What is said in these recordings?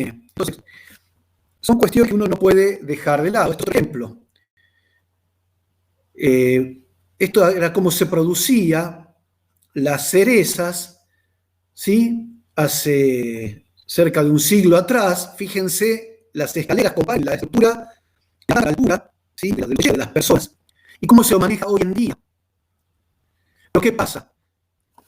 Entonces, son cuestiones que uno no puede dejar de lado. Por ejemplo, esto era cómo se producía las cerezas, ¿sí? Hace cerca de un siglo atrás. Fíjense las escaleras, comparen la estructura, la altura, ¿sí? de las personas, y cómo se maneja hoy en día. Lo que pasa,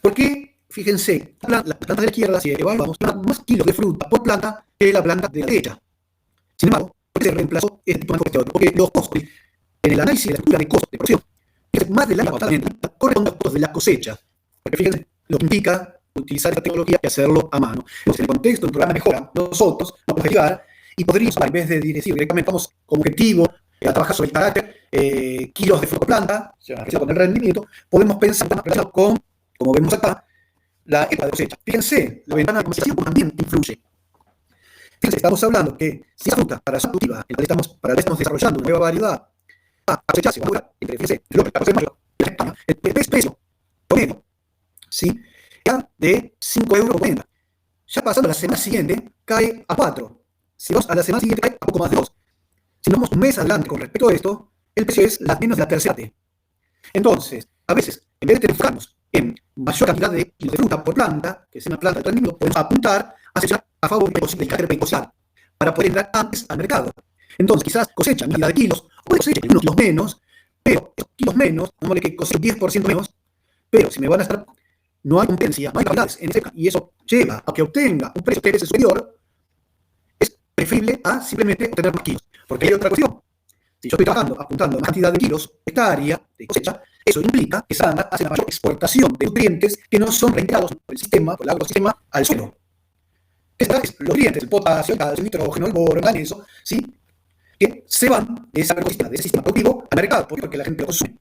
¿por qué? Fíjense, las plantas de la izquierda, si evaluamos, más kilos de fruta por planta que la planta de la derecha. Sin embargo, ¿por qué se reemplazó este tipo de cuestión? Porque los costos, en el análisis de la estructura de costos de producción, más de la corresponde a los costos de la cosecha. Porque fíjense lo que implica utilizar esta tecnología y hacerlo a mano. Entonces, en el contexto del programa Mejora, nosotros vamos a llegar y podríamos, en vez de decir directamente, vamos como objetivo a trabajar sobre el carácter, kilos de fruta por planta, o sea, con el rendimiento, podemos pensar con, como vemos acá, la época de cosecha. Fíjense, la ventana de comercialización también influye. Fíjense, estamos hablando que si esa fruta para su cultiva, en la que estamos desarrollando una nueva variedad, a cosecharse, va a durar entre, fíjense, el 14 de mayo, el precio promedio, ¿sí? Ya de 5,40 €. Ya pasando a la semana siguiente, cae a 4. Si vamos a la semana siguiente, cae a poco más de 2. Si nos vamos un mes adelante con respecto a esto, el precio es menos de la tercera parte. Entonces, a veces, en vez de enfocarnos en mayor cantidad de kilos de fruta por planta, que sea una planta de rendimiento, podemos apuntar a sellar a favor del carácter precocidad para poder entrar antes al mercado. Entonces, quizás cosecha cantidad de kilos, o puede cosechar unos kilos menos, pero esos kilos menos, no vale que coseche 10% menos, pero si me van a estar, no hay competencia, no hay calidades en ese, y eso lleva a que obtenga un precio que es superior, es preferible a simplemente obtener más kilos. Porque hay otra cuestión. Si yo estoy trabajando, apuntando a una cantidad de kilos hectárea de cosecha, eso implica que Sana hace la mayor exportación de nutrientes que no son reintegrados por el sistema, por el agrosistema, al suelo. Los nutrientes, el potasio, el calcio, el nitrógeno, el boro, el magnesio, ¿sí? Que se van de ese agrosistema, de ese sistema productivo al mercado. ¿Por qué? Porque la gente lo consume.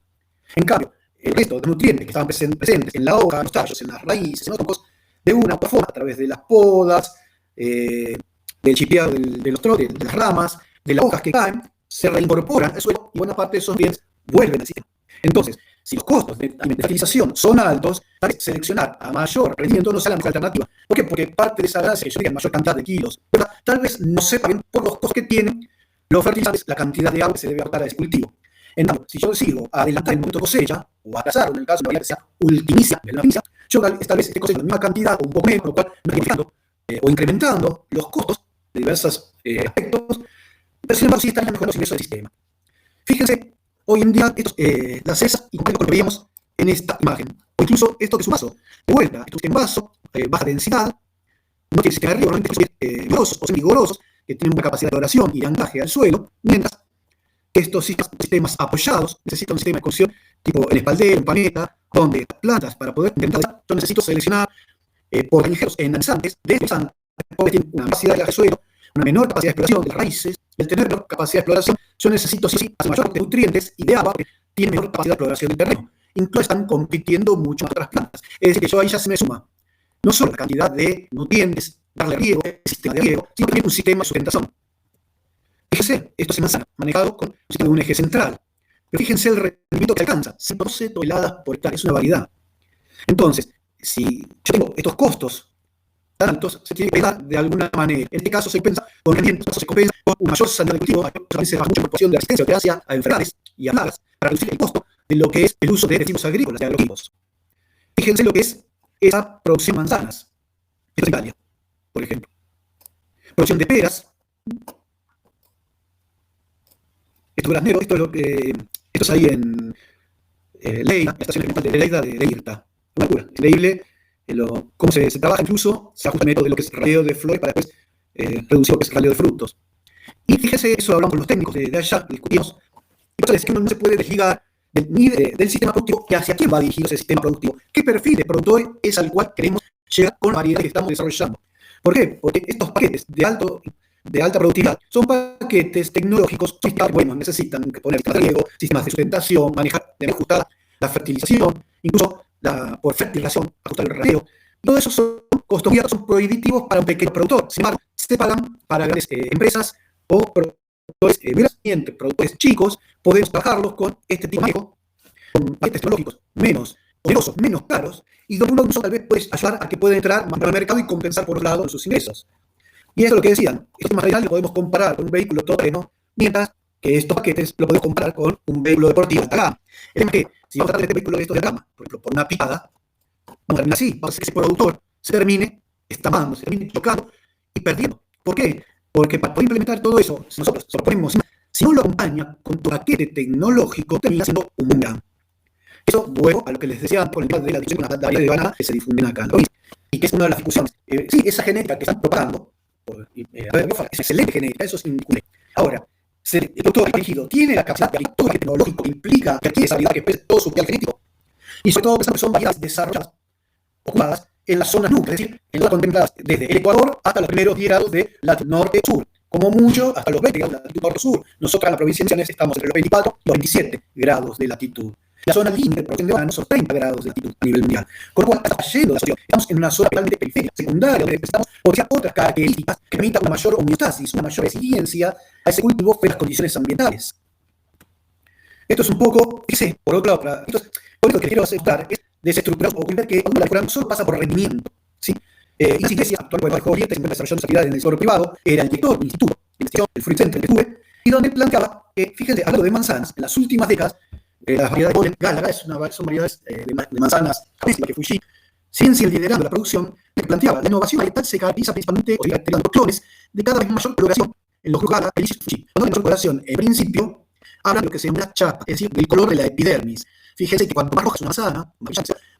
En cambio, el resto de nutrientes que estaban presentes en la hoja, en los tallos, en las raíces, en los troncos, de una u otra forma, a través de las podas, del chipeado de las ramas, de las hojas que caen, se reincorporan al suelo y buena parte de esos nutrientes vuelven al sistema. Entonces, si los costos de fertilización son altos, tal vez seleccionar a mayor rendimiento no sea la mejor alternativa. ¿Por qué? Porque parte de esa ganancia que yo diga mayor cantidad de kilos, ¿verdad? Tal vez no sepa bien por los costos que tienen los fertilizantes, la cantidad de agua que se debe aportar a ese cultivo. En cambio, si yo decido adelantar el momento de cosecha, o atrasar, en el caso de una variedad que sea ultimicia, yo tal vez esté cosechando la misma cantidad o un poco menos, por lo cual no estoy modificando o incrementando los costos de diversos aspectos, pero sin embargo sí estarían mejor los ingresos del sistema. Fíjense, hoy en día, las cesas, y con lo que veíamos en esta imagen, o incluso esto que es un vaso, de vuelta, esto es un vaso, baja densidad, no tiene sistema de riego, normalmente vigorosos o semivigorosos, que tienen una capacidad de floración y de anclaje al suelo, mientras que estos sistemas apoyados necesitan un sistema de construcción tipo en espaldero, en paneta, donde plantas, para poder intentar, yo necesito seleccionar por ligeros enanizantes de plantas, porque tienen una capacidad de anclaje al suelo, una menor capacidad de exploración de las raíces, y al tener menor capacidad de exploración, yo necesito sí hacer mayor de nutrientes y de agua, porque tiene menor capacidad de exploración del terreno. Incluso están compitiendo mucho más otras plantas. Es decir, que yo ahí ya se me suma no solo la cantidad de nutrientes, darle riego, el sistema de riego, sino también un sistema de sustentación. Fíjense, esto se manzana, manejado con un eje central. Pero fíjense el rendimiento que alcanza, 112 toneladas por hectárea, es una variedad. Entonces, si yo tengo estos costos tan altos, se tiene que pegar de alguna manera. En este caso se compensa con rendimientos, se compensa con una mayor sanidad de cultivo, se baja mucho la proporción de resistencia o tolerancia a enfermedades y a plagas para reducir el costo de lo que es el uso de residuos agrícolas, de agroquímicos. Fíjense lo que es esa producción de manzanas. Esto es Italia, por ejemplo. Producción de peras. Esto es granero, esto es ahí en Lleida, la estación experimental de Lleida de IRTA. Una locura, increíble cómo se trabaja, incluso se ajusta el método de lo que es raleo de flores para después reducir lo que es raleo de frutos. Y fíjese, eso hablamos con los técnicos de allá, discutimos. Entonces, que uno no se puede desligar del sistema productivo, que hacia quién va dirigido ese sistema productivo, qué perfil de productor es al cual queremos llegar con la variedad que estamos desarrollando. ¿Por qué? Porque estos paquetes de alta productividad son paquetes tecnológicos sofisticados, bueno, necesitan poner sistemas de riego, sistemas de sustentación, manejar de manera ajustada la fertilización, incluso por fertilización, ajustar el riego. Todo eso son costos muy altos, son prohibitivos para un pequeño productor. Sin embargo, se pagan para grandes empresas o productores entre productores chicos, podemos trabajarlos con este tipo de manejo, con paquetes tecnológicos menos onerosos, menos caros, y donde uno incluso tal vez puede ayudar a que pueda entrar más al mercado y compensar por otro lado sus ingresos. Y eso es lo que decían. Este material lo podemos comparar con un vehículo todoterreno, mientras que estos paquetes lo podemos comparar con un vehículo deportivo de alta gama. El tema es que si vamos a tratar de este vehículo de estos de alta gama, por ejemplo, por una picada, vamos a terminar así. Vamos a hacer que ese productor se termine estampando, se termine chocando y perdiendo. ¿Por qué? Porque para poder implementar todo eso, si nosotros lo ponemos, si no lo acompaña con tu paquete tecnológico, termina siendo un boomerang. Eso, luego, a lo que les decía por el tema de la discusión con la variedad de banana que se difunden acá en la provincia, y que es una de las discusiones. Sí, esa genética que están propagando, es excelente genética, eso es indiscutible. Ahora, el productor elegido tiene la capacidad de lectura tecnológico que implica que adquiere esa habilidad que expresa todo su material genético, y sobre todo pensando que son variedades desarrolladas, ocupadas en las zonas núcleas, es decir, en las contempladas desde el Ecuador hasta los primeros 10 grados de latitud norte-sur, como mucho hasta los 20 grados de latitud norte-sur. Nosotros en la provincia de Misiones estamos entre los 24 y los 27 grados de latitud. La zona límite de producción de banano son 30 grados de latitud a nivel mundial. Con lo cual, está cayendo la situación. Estamos en una zona realmente periférica, secundaria, donde necesitamos potenciar otras características que permitan una mayor homeostasis, una mayor resiliencia a ese cultivo frente a las condiciones ambientales. Esto es un poco, fíjese, por otro lado, entonces, lo que quiero aceptar es desestructurar o ver que la locura no solo pasa por rendimiento, ¿sí? Y las iglesias, actual gobernador de Oriente, se encuentra desarrollando sus actividades en el sector privado, era el director del instituto de investigación, el Fruit Center que tuve, y donde planteaba que, fíjense, hablando de manzanas, en las últimas décadas, las variedades Golden Gálaga son variedades de manzanas que Fuji, ciencia liderando la producción, que planteaba la innovación varietal se caracteriza principalmente por caracterizando clones de cada vez mayor coloración en los Gálaga, el Fuji. Cuando hay mayor coloración, en principio, hablan de lo que se llama chapa, es decir, del color de la epidermis. Fíjense que cuanto más roja es una manzana,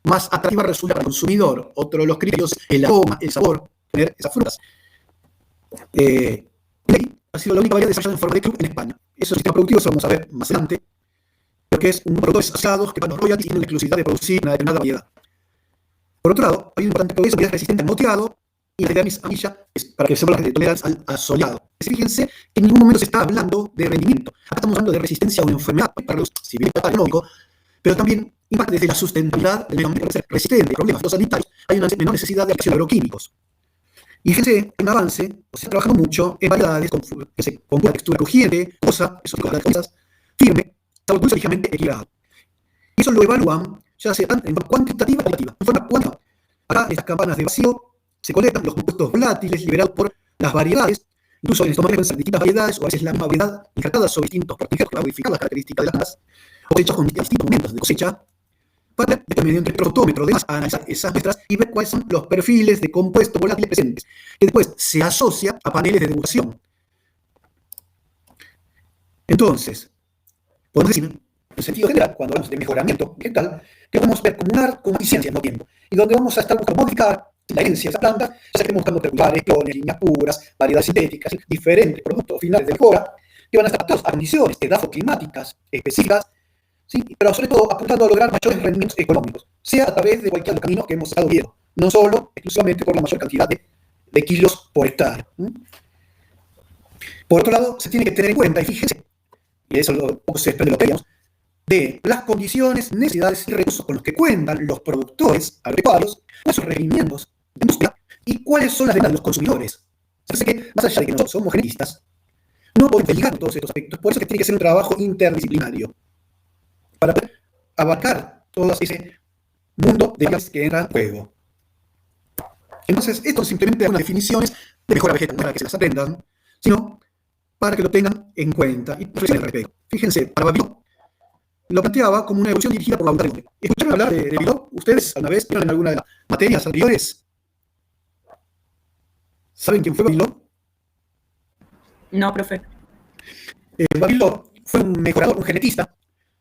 más atractiva resulta para el consumidor. Otro de los criterios es el aroma, el sabor, tener esas frutas. Ha sido la única variedad desarrollada en forma de club en España. Eso es un sistema productivo, eso vamos a ver más adelante, porque es un productor asociados que van los royalties y tienen la exclusividad de producir una determinada variedad. Por otro lado, hay un importante progreso que es resistente al moteado y la epidermis amarilla es para que se vuelva de tolerancia al asoleado. Fíjense que en ningún momento se está hablando de rendimiento. Acá estamos hablando de resistencia a una enfermedad para los civiles económicos, pero también impacta desde la sustentabilidad del medio ambiente para ser resistente a problemas sanitarios. Hay una menor necesidad de acción de agroquímicos. Y fíjense, hay un avance, se está trabajando mucho en variedades con pura textura crujiente, cosa, eso de las cosas, firme, sabor dulce ligeramente equilibrado. Y eso lo evalúan, ya sea en forma cuantitativa y cualitativa. En forma cuantitativa, acá estas campanas de vacío se colectan los compuestos volátiles liberados por las variedades, incluso en estos materiales de distintas variedades, o a veces la misma variedad injertada sobre distintos proteínas que va a modificar las características de las plantas, o hechas con distintos momentos de cosecha, para mediante el protómetro de analizar esas muestras y ver cuáles son los perfiles de compuestos volátiles presentes, que después se asocia a paneles de degustación. Entonces, podemos decir, en sentido general, cuando hablamos de mejoramiento vegetal, que podemos ver como eficiencia al mismo tiempo, y donde vamos a estar buscando modificar la herencia de esa planta, ya sea que estemos buscando cultivares, clones, líneas puras, variedades sintéticas, diferentes productos finales de mejora, que van a estar adaptados a condiciones edafoclimáticas específicas, ¿sí? Pero sobre todo apuntando a lograr mayores rendimientos económicos, sea a través de cualquier camino que hemos estado viendo, no solo exclusivamente por la mayor cantidad de kilos por hectárea. Por otro lado, se tiene que tener en cuenta, y fíjense, y eso poco se desprende de lo que veíamos, de las condiciones, necesidades y recursos con los que cuentan los productores agropecuarios, cuáles son los requerimientos de industria y cuáles son las demandas de los consumidores. Así que, más allá de que nosotros somos genetistas, no podemos ligar todos estos aspectos, por eso es que tiene que ser un trabajo interdisciplinario, para poder abarcar todo ese mundo de variables que entran en juego. Entonces, esto simplemente algunas definiciones de mejora vegetal, no para que se las aprendan, sino para que lo tengan en cuenta y reflexionen al respecto. Fíjense, para Vavilov lo planteaba como una evolución dirigida por la voluntad del hombre. ¿Escucharon hablar de Vavilov? ¿Ustedes alguna vez vieron en alguna de las materias anteriores? ¿Saben quién fue Vavilov? No, profe. Vavilov fue un mejorador, un genetista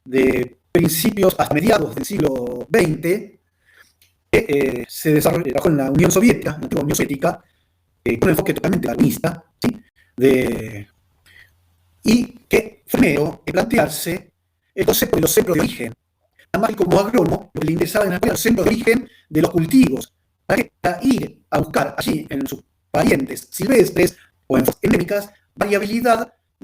de principios hasta mediados del siglo XX, que se desarrolló en la Unión Soviética, la antigua Unión Soviética, con un enfoque totalmente darwinista, ¿sí? Y que fue primero en plantearse el concepto de los centros de origen. Además, como agrónomo, lo que le interesaba en los centros de origen de los cultivos, para ir a buscar allí en sus parientes silvestres o en formas endémicas la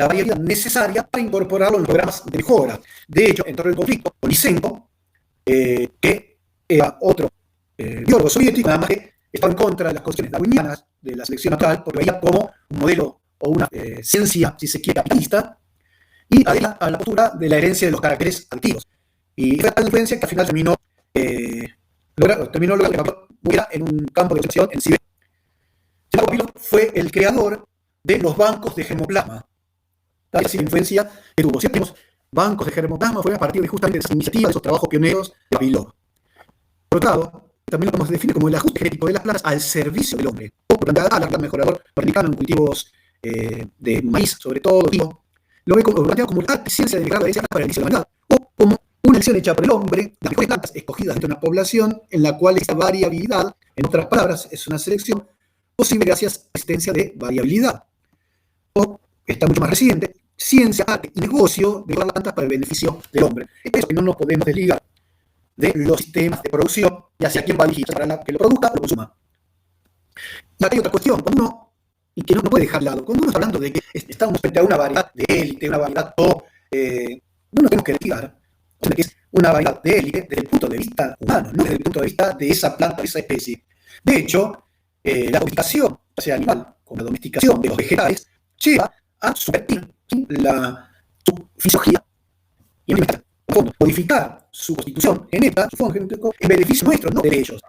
variabilidad necesaria para incorporarlo en los programas de mejora. De hecho, entró en conflicto con Lysenko, que era otro biólogo soviético, nada más que estaba en contra de las condiciones darwinianas de la selección natural, porque veía como un modelo o una ciencia, si se quiere, capitalista, y adela a la postura de la herencia de los caracteres activos. Y fue tal influencia que al final terminó logrando que muriera en un campo de observación en Siberia. Jacob Pillow fue el creador de los bancos de germoplasma. Tal así la influencia que tuvo. Siempre los bancos de germoplasma fueron a partir de justamente esas iniciativas, de esos trabajos pioneros de Pillow. Por otro lado, también lo podemos definir como el ajuste genético de las plantas al servicio del hombre. O por la planta mejorador norteamericano en cultivos de maíz, sobre todo, lo ve planteado como la ciencia de la para el inicio de la humanidad, o como una elección hecha por el hombre, las mejores plantas escogidas dentro de una población en la cual esta variabilidad, en otras palabras, es una selección posible gracias a la existencia de variabilidad. O, está mucho más reciente, ciencia, arte y negocio de las plantas para el beneficio del hombre. Es por eso que no nos podemos desligar de los sistemas de producción y hacia quién va dirigido, para que lo produzca o lo consuma. Y acá hay otra cuestión, cuando uno, y que no puede dejar de lado, cuando uno está hablando de que estamos frente a una variedad de élite, una variedad no tenemos que retirar que es una variedad de élite desde el punto de vista humano, no desde el punto de vista de esa planta, de esa especie. De hecho, la domesticación, ya sea animal, como la domesticación de los vegetales, lleva a subvertir su fisiología y en el fondo, modificar su constitución genética, su fondo genético, en beneficio nuestro, no de ellos.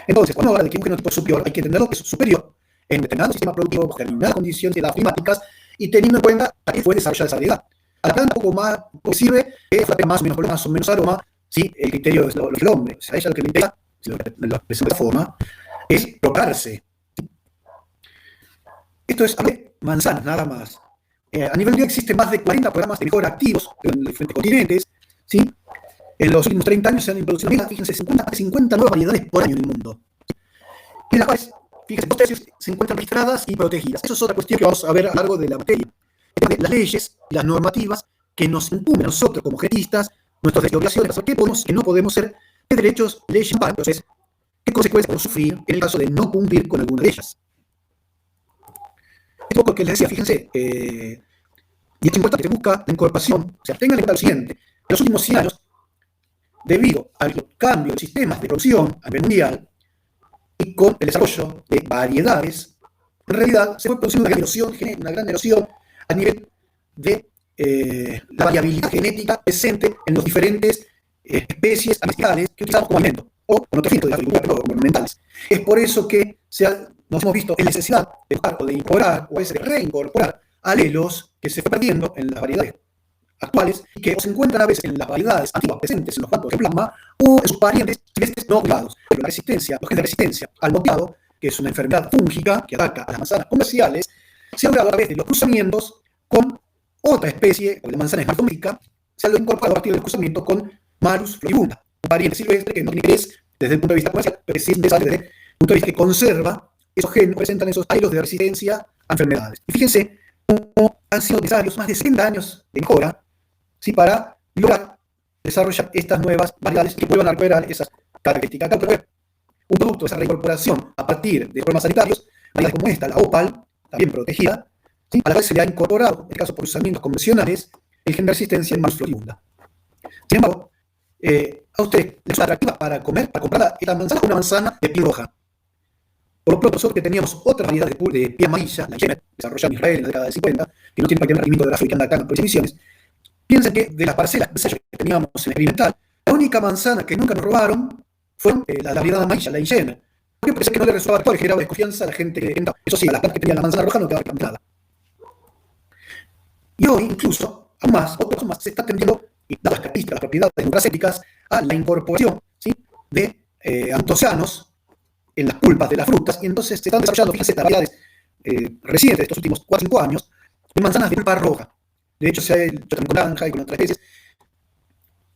Entonces, cuando habla de que un genotipo es superior, hay que entenderlo que es superior en determinado sistema productivo, determinadas condiciones climáticas, y teniendo en cuenta que puede desarrollar esa variedad. A la planta un poco más sirve que más o menos problemas o menos aroma, ¿sí? El criterio es lo del hombre. O sea, a ella lo que le interesa, si lo expresamos de esta forma, es procrearse. Esto es manzanas, nada más. A nivel mundial existen más de 40 programas de mejora activos en diferentes continentes, ¿sí? En los últimos 30 años se han introducido, fíjense, 50 nuevas variedades por año en el mundo. En las cuales, fíjense, 2/3 se encuentran registradas y protegidas. Eso es otra cuestión que vamos a ver a lo largo de la materia. Las leyes y las normativas que nos incumben a nosotros como genetistas, nuestras obligaciones, qué podemos, que no podemos ser, qué derechos, leyes, entonces, qué consecuencias podemos sufrir en el caso de no cumplir con alguna de ellas. Es poco que les decía, fíjense, y es importante que se busca la incorporación, o sea, tengan en cuenta lo siguiente, en los últimos 100 años, debido al cambio de sistemas de producción a nivel mundial y con el desarrollo de variedades, en realidad se fue produciendo una gran erosión a nivel de la variabilidad genética presente en las diferentes especies animales que utilizamos como alimento o con otro fin de agricultura, pero como ornamentales. Es por eso que nos hemos visto en necesidad de buscar o de incorporar o a veces de reincorporar alelos que se fue perdiendo en las variedades actuales y que se encuentran a veces en las variedades antiguas presentes en los campos de plasma o en sus parientes silvestres no cuidados. Pero los genes de resistencia al moteado, que es una enfermedad fúngica que ataca a las manzanas comerciales, se ha logrado a través de los cruzamientos con otra especie, la manzana esmaltómica, se ha incorporado a partir del cruzamiento con Malus floribunda, un pariente silvestre que no tiene interés desde el punto de vista comercial, pero sí es interesante desde el punto de vista que conserva esos genes, presentan esos alelos de resistencia a enfermedades. Y fíjense cómo han sido necesarios más de 60 años de mejora, ¿sí? Para lograr desarrollar estas nuevas variedades que vuelvan a recuperar esas características. Un producto de esa reincorporación a partir de problemas sanitarios, variedades como esta, la opal, también protegida, ¿sí? A la vez se le ha incorporado, en el caso de procesamientos convencionales, el gen de resistencia en Malus floribunda. Sin embargo, a usted le es atractiva para comer, para comprar esta manzana, una manzana de piel roja. Por lo pronto, nosotros que teníamos otra variedad de piel amarilla, la Yemer, desarrollada en Israel en la década de 50, que no tiene prácticamente rendimiento de gráfico y anda acá en emisiones, piensen que de las parcelas que teníamos en el experimental, la única manzana que nunca nos robaron fue la variedad amarilla, la Yemer. Porque parece que no le resultaba actuar y generaba desconfianza a la gente que intentaba. Eso sí, a las plantas que tenían la manzana roja no quedaba nada. Y hoy, incluso, aún más, otros más, se está tendiendo, y dadas las características, las propiedades nutracéuticas, a la incorporación, ¿sí? De antocianos en las pulpas de las frutas, y entonces se están desarrollando, fíjense, estas variedades recientes de estos últimos 4 o 5 años, de manzanas de pulpa roja. De hecho, se ha hecho también con naranja y con otras especies,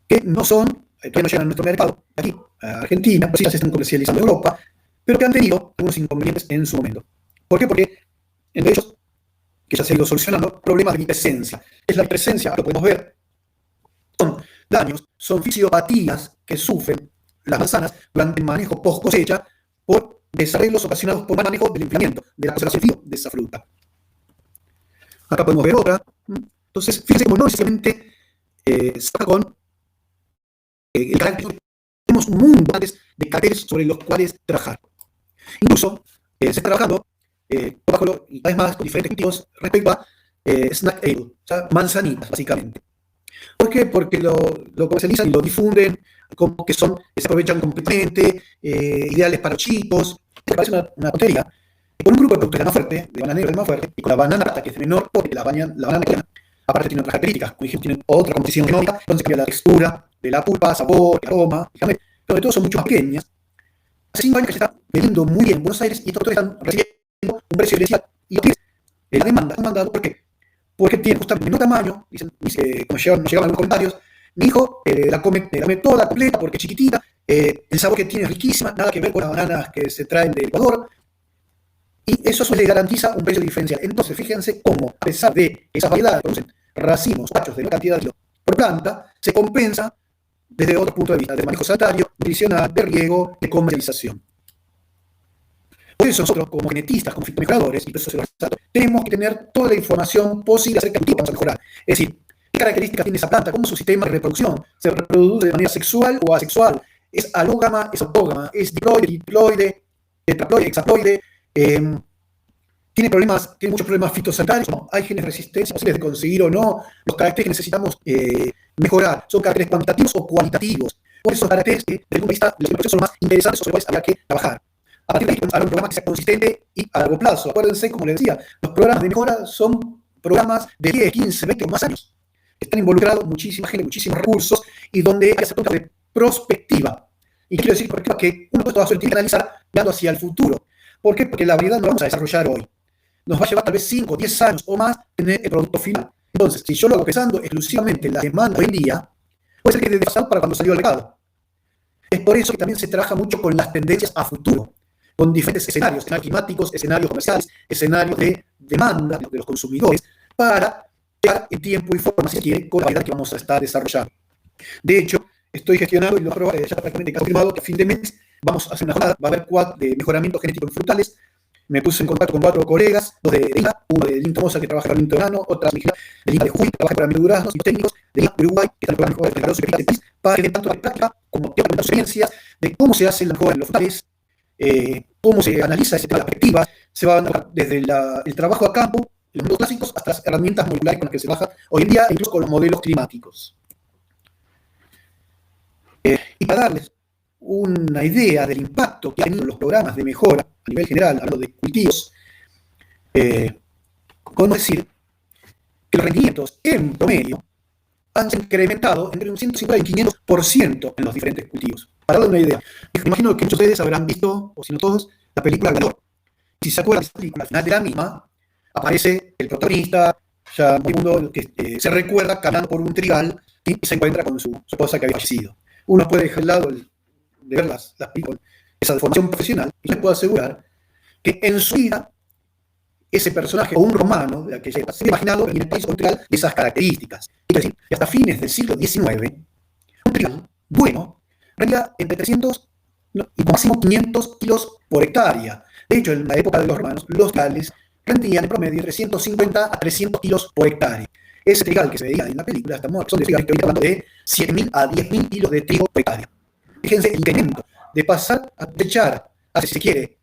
que no son, todavía no llegan a nuestro mercado, aquí, a Argentina, pero sí ya se están comercializando en Europa, pero que han tenido algunos inconvenientes en su momento. ¿Por qué? Porque entre ellos, que ya se ha ido solucionando, problemas de mitescencia. Es la mitescencia, lo podemos ver, son daños, son fisiopatías que sufren las manzanas durante el manejo post cosecha por desarreglos ocasionados por mal manejo del enfriamiento, de la conservación de esa fruta. Acá podemos ver otra. Entonces, fíjense cómo no necesariamente se está con el carácter. Tenemos un mundo antes de caracteres sobre los cuales trabajar. Incluso se está trabajando y cada vez más con diferentes cultivos respecto a snack ale, o sea, manzanitas, básicamente. ¿Por qué? Porque lo comercializan y lo difunden como que se aprovechan completamente, ideales para chicos. Me parece una tontería. con un grupo de productos de grano fuerte, de bananero de grano fuerte, y con la banana rata, que es de menor porte que la banana coreana. Aparte tiene otras características, por ejemplo, tienen otra composición genómica, entonces cambia la textura de la pulpa, sabor, aroma, pero sobre todo son mucho más pequeñas. Hace 5 años que se está vendiendo muy bien en Buenos Aires y estos productores están recibiendo un precio diferencial. Y lo que es la demanda, están mandando, ¿por qué? Porque tiene justamente el mismo tamaño, como llegaban algunos comentarios, mi hijo la come toda completa porque es chiquitita, el sabor que tiene es riquísima, nada que ver con las bananas que se traen de Ecuador, y eso les garantiza un precio diferencial. Entonces, fíjense cómo, a pesar de que esas variedades producen racimos, pachos de una cantidad de kilo por planta, se compensa desde otro punto de vista, de manejo sanitario, nutricional, de riego, de comercialización. Por eso nosotros, como genetistas, como fitomejoradores, y por eso se lo resalto, tenemos que tener toda la información posible acerca del cultivo que vamos a mejorar. Es decir, qué características tiene esa planta, cómo es su sistema de reproducción, se reproduce de manera sexual o asexual, es alógama, es autógama, es diploide, diploide, tetraploide, hexaploide, tiene muchos problemas fitosanitarios, no, hay genes de resistencia posibles de conseguir o no, los caracteres que necesitamos mejorar, son caracteres cuantitativos o cualitativos. Por esos caracteres, desde el punto de vista de los son los más interesantes sobre los cuales habría que trabajar. A partir de ahí, habrá un programa que sea consistente y a largo plazo. Acuérdense, como les decía, los programas de mejora son programas de 10, 15, 20 o más años. Están involucrados muchísima gente, muchísimos recursos y donde hay que hacer preguntas de prospectiva. Y quiero decir prospectiva que uno de estos tiene que analizar mirando hacia el futuro. ¿Por qué? Porque la variedad no la vamos a desarrollar hoy. Nos va a llevar tal vez 5, 10 años o más tener el producto final. Entonces, si yo lo hago pensando exclusivamente en la demanda hoy en día, puede ser que esté desfasado para cuando salió al mercado. Es por eso que también se trabaja mucho con las tendencias a futuro, con diferentes escenarios climáticos, escenarios comerciales, escenarios de demanda de los consumidores, para llegar en tiempo y forma, si se quiere, con la variedad que vamos a estar desarrollando. De hecho, estoy gestionando y lo apruebo, ya prácticamente confirmado que a fin de mes vamos a hacer una jornada, va a haber quad de mejoramiento genético en frutales. Me puse en contacto con 4 colegas, 2 de Lima, uno de Linda Mosa que trabaja para el Linto Verano, otra de Lima de Jujuy que trabaja para Mil Duraznos, y los técnicos de Lima de Uruguay que están en el programa de mejora de país, para que den tanto la práctica como tengan experiencias de cómo se hace la mejora en los frutales, cómo se analiza ese tema de perspectivas, se va a dar desde el trabajo a campo, los modelos clásicos, hasta las herramientas moleculares con las que se trabaja hoy en día, incluso con los modelos climáticos. Y para darles una idea del impacto que han tenido los programas de mejora a nivel general, hablando de cultivos, podemos decir que los rendimientos en promedio han incrementado entre un 150 y 500% en los diferentes cultivos. Para darle una idea, me imagino que muchos de ustedes habrán visto, o si no todos, la película Ganador. Si se acuerdan de esa película, al final de la misma, aparece el protagonista, ya muy mundo que se recuerda caminando por un trigal y se encuentra con su esposa que había fallecido. Uno puede dejar al lado de ver las películas, esa deformación profesional, y les puedo asegurar que en su vida ese personaje, o un romano, de aquella época, se había imaginado en el país un trigal de esas características. Es decir, que hasta fines del siglo XIX, un trigal bueno rendía entre 300 y máximo 500 kilos por hectárea. De hecho, en la época de los romanos, los trigales rendían en promedio entre 150 a 300 kilos por hectárea. Ese trigal que se veía en la película, son de trigales que estoy hablando de 7.000 a 10.000 kilos de trigo por hectárea. Fíjense el incremento de pasar a cosechar hace, si se quiere,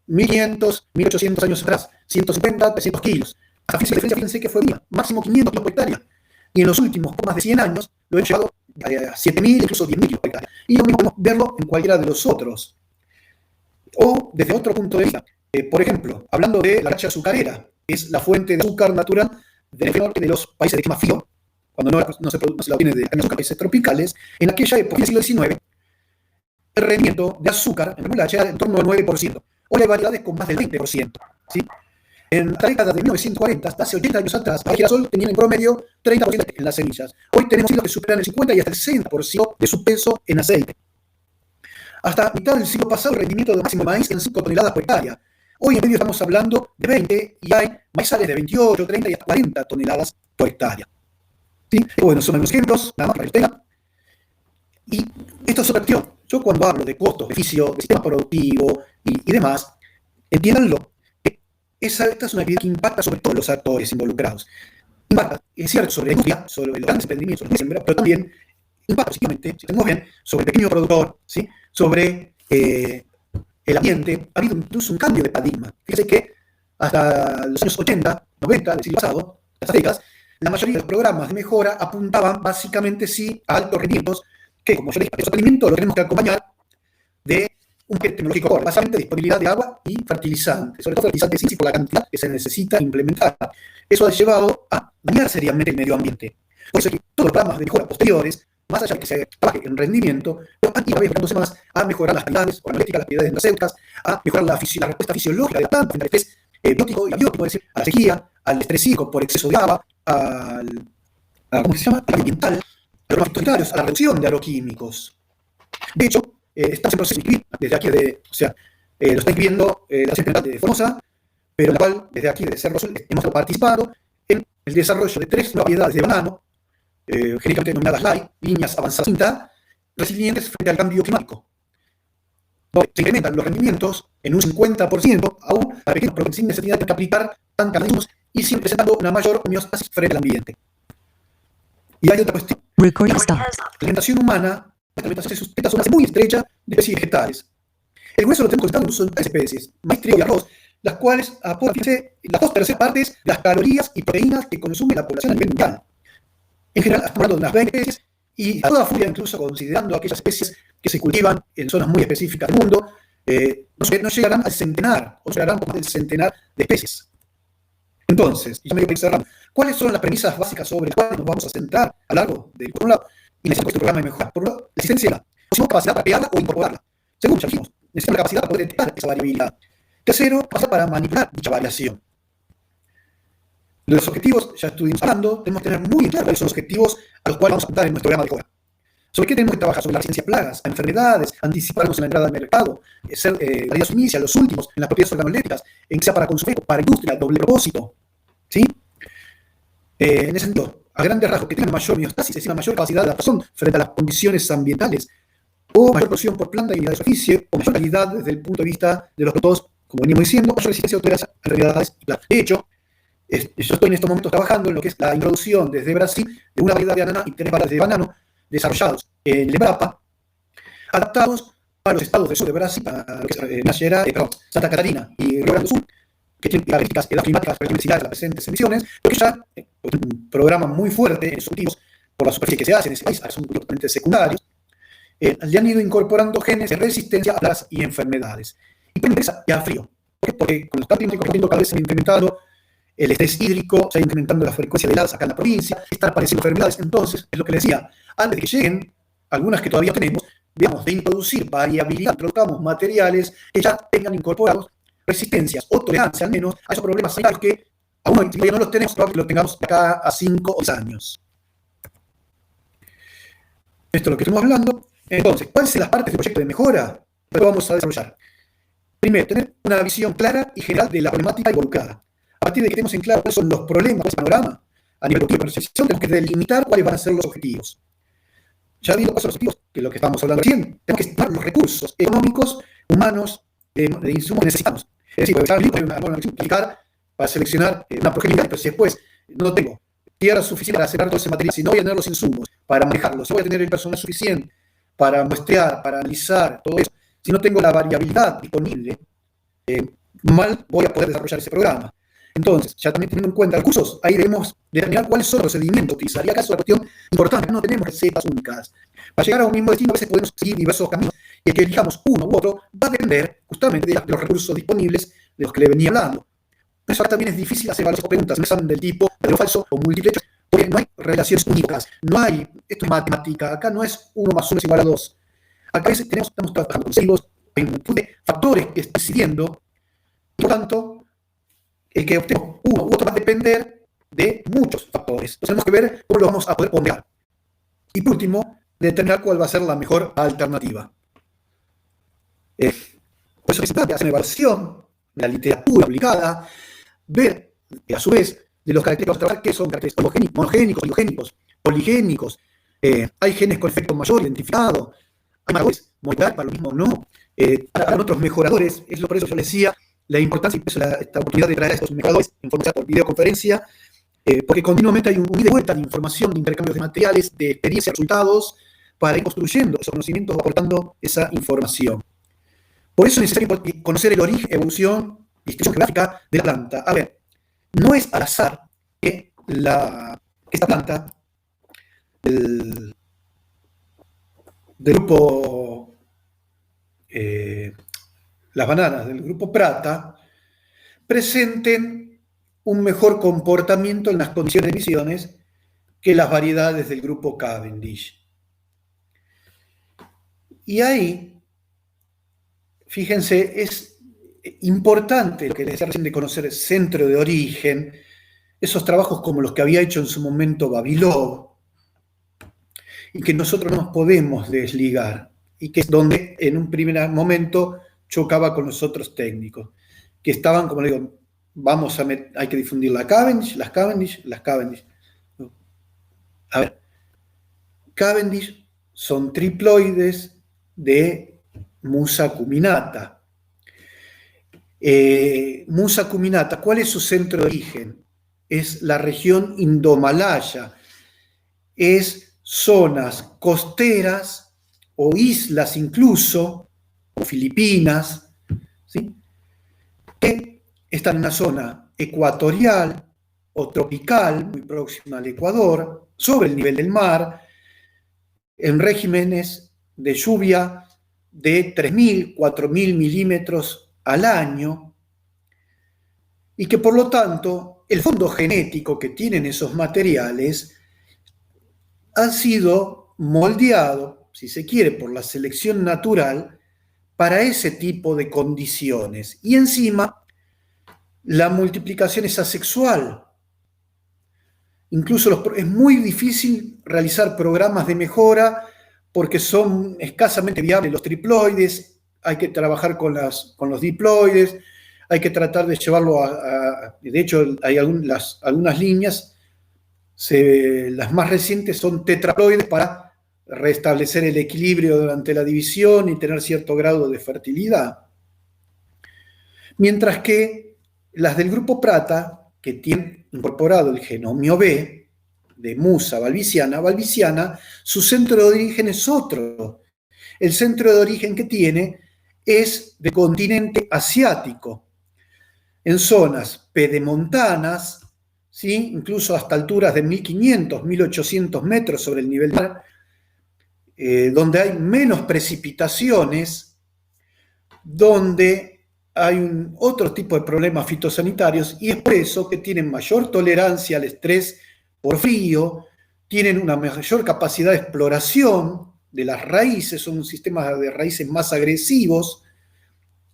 1.500, 1.800 años atrás, 150, 300 kilos. Hasta fin de diferencia, fíjense que fue mía, máximo 500 kilos por hectárea. Y en los últimos más de 100 años lo han llegado a 7.000, incluso 10.000 kilos por hectárea. Y lo mismo podemos verlo en cualquiera de los otros. O desde otro punto de vista. Por ejemplo, hablando de la racha azucarera, que es la fuente de azúcar natural del norte de los países de clima frío, cuando no se la obtiene de caña de azúcar, países tropicales, en aquella época, en el siglo XIX, el rendimiento de azúcar en remolacha era en torno al 9%. Hoy hay variedades con más del 20%. ¿Sí? En la década de 1940, hasta hace 80 años atrás, el girasol tenía en promedio 30% en las semillas. Hoy tenemos hilos que superan el 50 y hasta el 60% de su peso en aceite. Hasta mitad del siglo pasado, el rendimiento de máximo de maíz en 5 toneladas por hectárea. Hoy en medio estamos hablando de 20 y hay maizales de 28, 30 y hasta 40 toneladas por hectárea. ¿Sí? Bueno, son algunos ejemplos, nada más para que tengan. Y esto es otra cuestión. Yo cuando hablo de costos, beneficio, de sistema productivo y demás, entiéndanlo. Esta es una actividad que impacta sobre todos los actores involucrados. Impacta, es cierto, sobre la industria, sobre los grandes emprendimientos, pero también impacta positivamente, si tenemos bien, sobre el pequeño productor, ¿sí? Sobre el ambiente. Ha habido incluso un cambio de paradigma. Fíjense que hasta los años 80, 90 del siglo pasado, las décadas, la mayoría de los programas de mejora apuntaban básicamente sí a altos rendimientos, que como yo les dije, el sostenimiento lo tenemos que acompañar de un paquete tecnológico core, básicamente disponibilidad de agua y fertilizantes, sobre todo fertilizantes sí, por la cantidad que se necesita implementar. Eso ha llevado a dañar seriamente el medio ambiente. Por eso es que todos los programas de mejora posteriores, más allá de que se trabaje en rendimiento, van a ir enfocándose más a mejorar las calidades organolépticas, las calidades endocéuticas, a mejorar la respuesta fisiológica de la planta frente al estrés biótico y abiótico, es decir, a la sequía, al estrés hídrico por exceso de agua, ¿cómo se llama? Al ambiental, a los fitosanitarios, a la reducción de agroquímicos. De hecho, estamos en proceso de inscribir desde aquí, lo está inscribiendo la Secretaría de Formosa, pero la cual desde aquí de Cerro Azul hemos participado en el desarrollo de 3 nuevas variedades de banano, genéticamente denominadas LAI, líneas avanzadas cinta, resilientes frente al cambio climático. Donde se incrementan los rendimientos en un 50%, aún a pequeños pero sin necesidad de aplicar tantos insumos y siempre presentando una mayor homeostasis frente al ambiente. Y hay otra cuestión. La alimentación humana, la alimentación se sustenta sobre una base muy estrecha de especies vegetales. El hueso lo tenemos concentrado en 3 especies, maíz, trigo y arroz, las cuales aportan, fíjense, las 2/3 partes de las calorías y proteínas que consume la población a nivel mundial. En general, estamos hablando de unas 20 especies y a toda furia, incluso considerando aquellas especies que se cultivan en zonas muy específicas del mundo, no llegarán al centenar, o llegarán como del centenar de especies. Entonces, y ya medio que cerrando, ¿cuáles son las premisas básicas sobre las cuales nos vamos a centrar a lo largo del, por un lado, y necesitamos este programa de mejora? Por un lado, la existencia de la capacidad para pegarla o incorporarla. Segundo, ya dijimos, necesitamos la capacidad para poder detectar esa variabilidad. Tercero, capacidad para manipular dicha variación. Los objetivos, ya estuvimos hablando, tenemos que tener muy claro cuáles son los objetivos a los cuales vamos a apuntar en nuestro programa de mejora. ¿Sobre qué tenemos que trabajar? Sobre la resistencia a plagas, a enfermedades, anticiparnos en la entrada al mercado, ser variedades iniciales, los últimos, en las propiedades organolépticas, en que sea para consumo, para industria, doble propósito. ¿Sí? En ese sentido, a grandes rasgos, que tengan mayor homeostasis, es decir, mayor capacidad de adaptación frente a las condiciones ambientales, o mayor producción por planta y unidad de superficie, o mayor calidad desde el punto de vista de los productos, como venimos diciendo, mayor resistencia a enfermedades y plagas. De hecho, yo estoy en estos momentos trabajando en lo que es la introducción desde Brasil de una variedad de ananá y 3 variedades de banano desarrollados en el Embrapa, adaptados para los estados del sur de Brasil, para lo que es Santa Catarina y Río Grande do Sul, que tienen características climáticas relativamente similares a las presentes emisiones, pero que ya un programa muy fuerte en sus cultivos por la superficie que se hace en ese país, son cultivos totalmente secundarios, le han ido incorporando genes de resistencia a plagas y enfermedades. Y pueden interesa a frío. ¿Por qué? Porque con los cambios climáticos cada vez se ha incrementado el estrés hídrico, se ha incrementando la frecuencia de heladas acá en la provincia, están apareciendo enfermedades. Entonces, es lo que les decía, antes de que lleguen, algunas que todavía tenemos, digamos, de introducir variabilidad, introducamos materiales que ya tengan incorporados resistencias o tolerancia al menos a esos problemas sanitarios que aún todavía no los tenemos, probablemente los tengamos de acá a 5 o 10 años. Esto es lo que estamos hablando. Entonces, ¿cuáles son las partes del proyecto de mejora que vamos a desarrollar? Primero, tener una visión clara y general de la problemática involucrada. A partir de que tenemos en claro cuáles son los problemas, cuál es el panorama, a nivel de percepción, tenemos que delimitar cuáles van a ser los objetivos. Ya viendo cuáles son los objetivos, que es lo que estábamos hablando recién, tenemos que estimar los recursos económicos, humanos, de insumos que necesitamos. Es decir, hay una aplicar para seleccionar una progenitora, pero si después no tengo tierra suficiente para separar todo ese material, si no voy a tener los insumos para manejarlo, si voy a tener el personal suficiente para muestrear, para analizar todo eso, si no tengo la variabilidad disponible, mal voy a poder desarrollar ese programa. Entonces, ya también teniendo en cuenta recursos, ahí debemos determinar cuáles son los procedimientos que utilizaría. Acá es una cuestión importante, no tenemos recetas únicas. Para llegar a un mismo destino, a veces podemos seguir diversos caminos, y el que elijamos uno u otro va a depender justamente de los recursos disponibles de los que le venía hablando. Por eso también es difícil hacer varias preguntas, no son del tipo verdadero falso o múltiple hecho, porque no hay relaciones únicas, no hay, esto es matemática, acá no es 1 más 1 es igual a 2. Acá a veces estamos trabajando con siglos, hay un montón de factores que están decidiendo, y por tanto, el que obtenemos uno u otro va a depender de muchos factores. Entonces tenemos que ver cómo lo vamos a poder ponderar. Y por último, determinar cuál va a ser la mejor alternativa. Por eso se trata de hacer una evaluación de la literatura publicada, ver, a su vez, de los caracteres que vamos a trabajar, que son caracteres monogénicos, oligogénicos, poligénicos. Hay genes con efecto mayor identificado, hay marcadores moleculares para lo mismo o no. Habrán otros mejoradores, es por eso yo les decía la importancia y peso de esta oportunidad de traer a estos mejoradores en forma por videoconferencia, porque continuamente hay un ida y vuelta de información, de intercambios de materiales, de experiencias, resultados, para ir construyendo esos conocimientos, aportando esa información. Por eso es necesario conocer el origen, evolución, distribución geográfica de la planta. A ver, no es al azar que esta planta del grupo las bananas del grupo Prata, presenten un mejor comportamiento en las condiciones de emisiones que las variedades del grupo Cavendish. Y ahí, fíjense, es importante lo que les decía recién de conocer el centro de origen, esos trabajos como los que había hecho en su momento Vavilov, y que nosotros no nos podemos desligar, y que es donde en un primer momento chocaba con los otros técnicos, que estaban, como le digo, hay que difundir las Cavendish. A ver, Cavendish son triploides de Musa acuminata. Musa acuminata, ¿cuál es su centro de origen? Es la región indomalaya, es zonas costeras o islas incluso, o Filipinas, ¿sí?, que están en una zona ecuatorial o tropical, muy próxima al Ecuador, sobre el nivel del mar, en regímenes de lluvia de 3.000, 4.000 milímetros al año, y que por lo tanto el fondo genético que tienen esos materiales ha sido moldeado, si se quiere, por la selección natural para ese tipo de condiciones. Y encima, la multiplicación es asexual. Incluso es muy difícil realizar programas de mejora porque son escasamente viables los triploides, hay que trabajar con los diploides, hay que tratar de llevarlo de hecho, hay algunas líneas, las más recientes son tetraploides para restablecer el equilibrio durante la división y tener cierto grado de fertilidad. Mientras que las del grupo Prata, que tienen incorporado el genomio B de Musa valvisiana, su centro de origen es otro. El centro de origen que tiene es del continente asiático, en zonas pedemontanas, ¿sí?, incluso hasta alturas de 1.500, 1.800 metros sobre el nivel del mar, donde hay menos precipitaciones, donde hay otro tipo de problemas fitosanitarios, y es por eso que tienen mayor tolerancia al estrés por frío, tienen una mayor capacidad de exploración de las raíces, son un sistema de raíces más agresivos,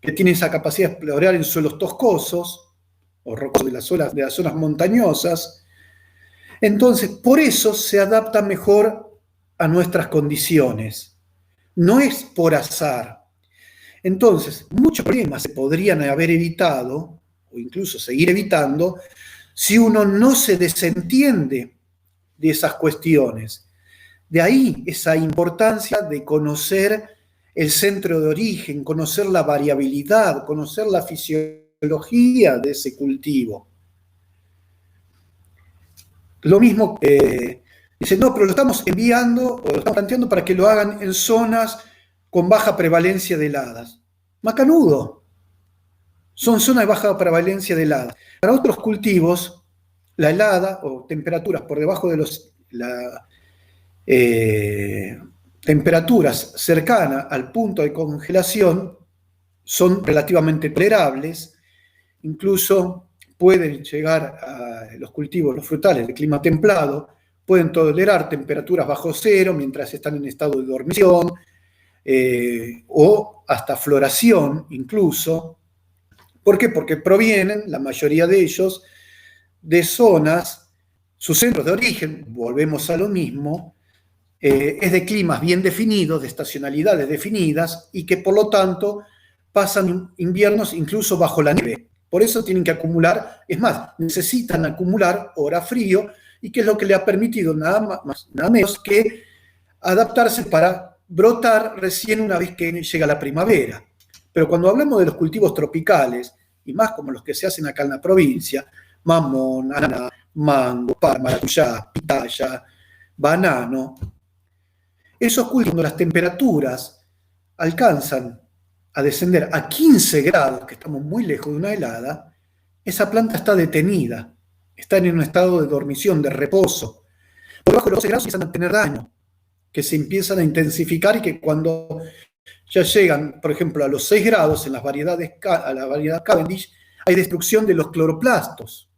que tienen esa capacidad de explorar en suelos toscosos o rocosos de las zonas montañosas. Entonces, por eso se adapta mejor a nuestras condiciones. No es por azar. Entonces, muchos problemas se podrían haber evitado, o incluso seguir evitando, si uno no se desentiende de esas cuestiones. De ahí esa importancia de conocer el centro de origen, conocer la variabilidad, conocer la fisiología de ese cultivo. Lo mismo, dicen, no, pero lo estamos enviando, o lo estamos planteando para que lo hagan en zonas con baja prevalencia de heladas. Macanudo. Son zonas de baja prevalencia de heladas. Para otros cultivos, la helada o temperaturas por debajo de temperaturas cercanas al punto de congelación son relativamente tolerables, incluso pueden llegar a los cultivos, los frutales de clima templado, pueden tolerar temperaturas bajo cero mientras están en estado de dormición, o hasta floración incluso. ¿Por qué? Porque provienen, la mayoría de ellos, de zonas, sus centros de origen, volvemos a lo mismo, es de climas bien definidos, de estacionalidades definidas, y que por lo tanto pasan inviernos incluso bajo la nieve. Por eso tienen que acumular, es más, necesitan acumular hora frío, y que es lo que le ha permitido nada menos que adaptarse para brotar recién una vez que llega la primavera. Pero cuando hablamos de los cultivos tropicales, y más como los que se hacen acá en la provincia, mamón, ananá, mango, maracuyá, pitaya, banano, esos cultivos, cuando las temperaturas alcanzan a descender a 15 grados, que estamos muy lejos de una helada, esa planta está detenida, está en un estado de dormición, de reposo. Por debajo de los 12 grados empiezan a tener daño, que se empiezan a intensificar y que cuando ya llegan, por ejemplo, a los 6 grados en las variedades, a la variedad Cavendish, hay destrucción de los cloroplastos.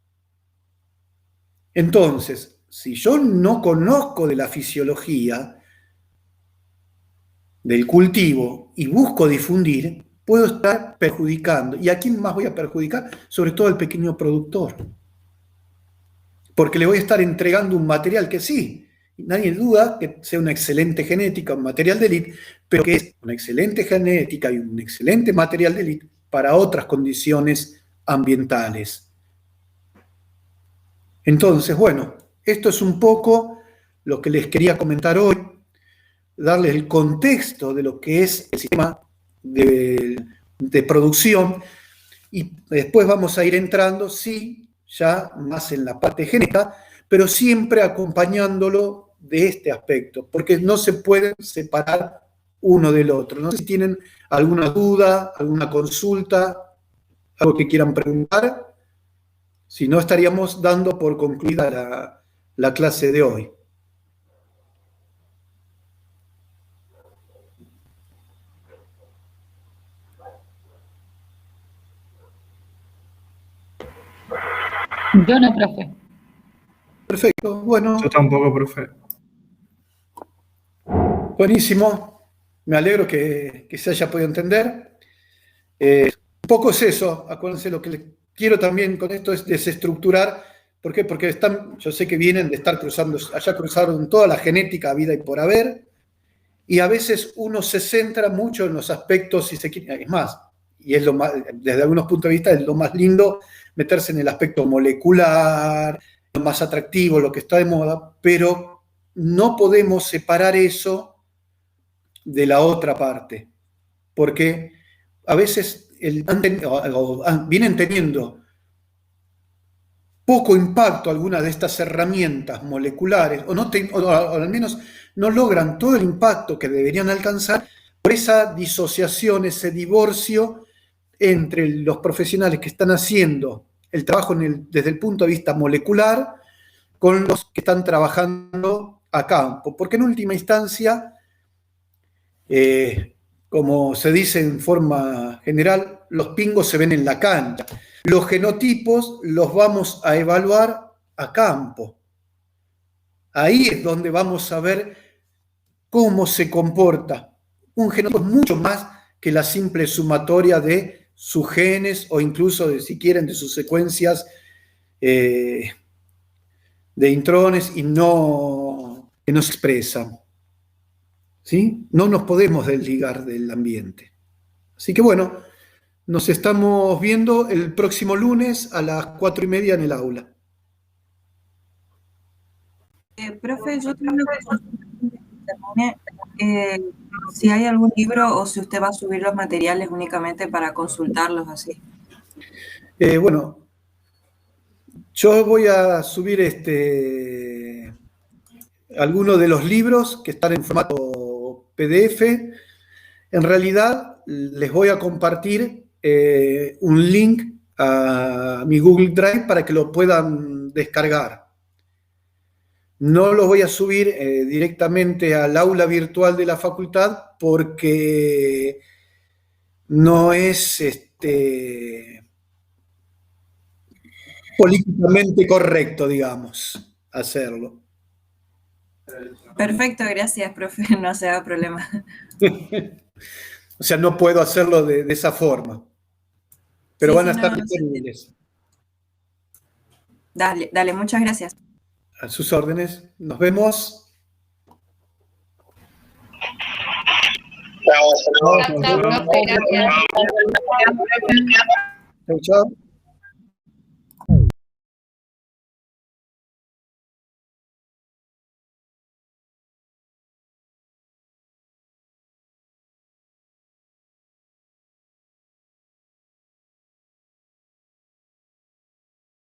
Entonces, si yo no conozco de la fisiología del cultivo y busco difundir, puedo estar perjudicando. ¿Y a quién más voy a perjudicar? Sobre todo al pequeño productor. Porque le voy a estar entregando un material que sí, nadie duda que sea una excelente genética, un material de élite, pero que es una excelente genética y un excelente material de élite para otras condiciones ambientales. Entonces, bueno, esto es un poco lo que les quería comentar hoy, darles el contexto de lo que es el sistema de producción, y después vamos a ir entrando, sí, ya más en la parte genética, pero siempre acompañándolo de este aspecto, porque no se pueden separar uno del otro. No sé si tienen alguna duda, alguna consulta, algo que quieran preguntar. Si no, estaríamos dando por concluida la clase de hoy. Yo no, profe. Perfecto, bueno. Yo tampoco, profe. Buenísimo, me alegro que se haya podido entender. Un poco es eso, acuérdense, lo que les quiero también con esto es desestructurar. ¿Por qué? Porque yo sé que vienen de estar cruzando, allá cruzaron toda la genética, vida y por haber, y a veces uno se centra mucho en los aspectos, si se quiere, es más, y es lo más, desde algunos puntos de vista es lo más lindo, meterse en el aspecto molecular, lo más atractivo, lo que está de moda, pero no podemos separar eso de la otra parte, porque a veces vienen teniendo poco impacto algunas de estas herramientas moleculares, o al menos no logran todo el impacto que deberían alcanzar por esa disociación, ese divorcio entre los profesionales que están haciendo el trabajo desde el punto de vista molecular con los que están trabajando a campo, porque en última instancia, como se dice en forma general, los pingos se ven en la cancha. Los genotipos los vamos a evaluar a campo. Ahí es donde vamos a ver cómo se comporta. Un genotipo es mucho más que la simple sumatoria de sus genes o incluso, si quieren, de sus secuencias de intrones y que no se expresan. ¿Sí? No nos podemos desligar del ambiente. Así que bueno, nos estamos viendo el próximo lunes a las 4:30 en el aula. Profe, yo tengo una consulta. Si hay algún libro o si usted va a subir los materiales únicamente para consultarlos así. Bueno, yo voy a subir algunos de los libros que están en formato PDF. En realidad, les voy a compartir un link a mi Google Drive para que lo puedan descargar. No lo voy a subir directamente al aula virtual de la facultad porque no es políticamente correcto, digamos, hacerlo. Perfecto, gracias, profe, no se haga problema. O sea, no puedo hacerlo de esa forma. Pero Sí, van a sí, estar no, disponibles. Dale, muchas gracias. A sus órdenes. Nos vemos. Chao, profe, gracias. Chau, chau.